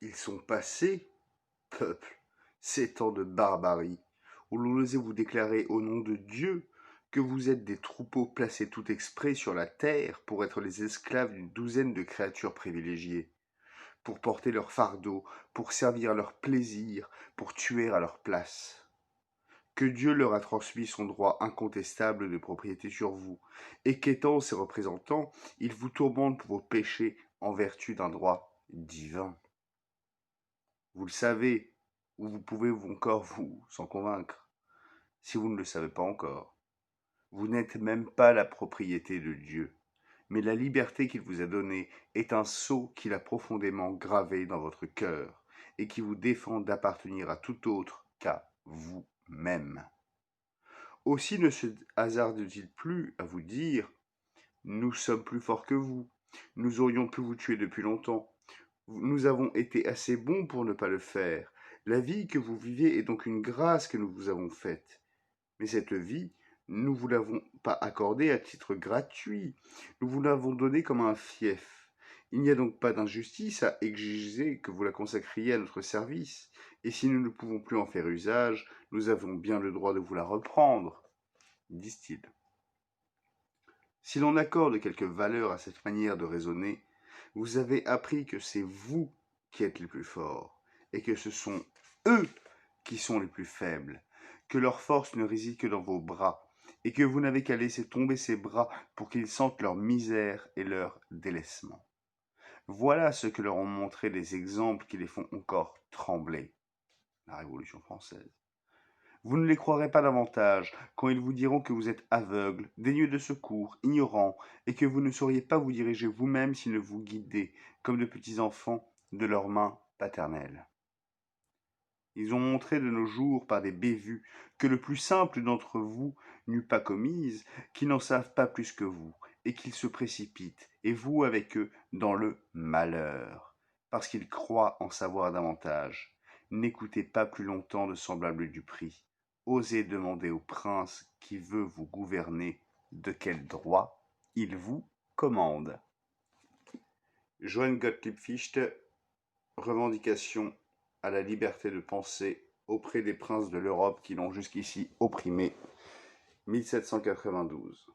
Ils sont passés, peuple, ces temps de barbarie, où l'on osait vous déclarer au nom de Dieu que vous êtes des troupeaux placés tout exprès sur la terre pour être les esclaves d'une douzaine de créatures privilégiées, pour porter leur fardeau, pour servir à leur plaisir, pour tuer à leur place. Que Dieu leur a transmis son droit incontestable de propriété sur vous, et qu'étant ses représentants, il vous tourmente pour vos péchés en vertu d'un droit divin. Vous le savez, ou vous pouvez encore vous en convaincre, si vous ne le savez pas encore. Vous n'êtes même pas la propriété de Dieu, mais la liberté qu'il vous a donnée est un sceau qu'il a profondément gravé dans votre cœur, et qui vous défend d'appartenir à tout autre qu'à vous-même. Aussi ne se hasarde-t-il plus à vous dire « Nous sommes plus forts que vous, nous aurions pu vous tuer depuis longtemps, nous avons été assez bons pour ne pas le faire, la vie que vous vivez est donc une grâce que nous vous avons faite. Mais cette vie, nous ne vous l'avons pas accordée à titre gratuit, nous vous l'avons donnée comme un fief. Il n'y a donc pas d'injustice à exiger que vous la consacriez à notre service, et si nous ne pouvons plus en faire usage, nous avons bien le droit de vous la reprendre, disent-ils. Si l'on accorde quelque valeur à cette manière de raisonner, vous avez appris que c'est vous qui êtes les plus forts, et que ce sont eux qui sont les plus faibles, que leur force ne réside que dans vos bras, et que vous n'avez qu'à laisser tomber ces bras pour qu'ils sentent leur misère et leur délaissement. Voilà ce que leur ont montré les exemples qui les font encore trembler. La Révolution française. Vous ne les croirez pas davantage quand ils vous diront que vous êtes aveugle, dénué de secours, ignorant, et que vous ne sauriez pas vous diriger vous-même s'ils ne vous guidaient, comme de petits enfants, de leurs mains paternelles. Ils ont montré de nos jours par des bévues que le plus simple d'entre vous n'eût pas commise, qu'ils n'en savent pas plus que vous, et qu'ils se précipitent, et vous avec eux, dans le malheur, parce qu'ils croient en savoir davantage. N'écoutez pas plus longtemps de semblables duperies. Osez demander au prince qui veut vous gouverner de quel droit il vous commande. Johann Gottlieb Fichte, revendication à la liberté de penser auprès des princes de l'Europe qui l'ont jusqu'ici opprimé, 1792.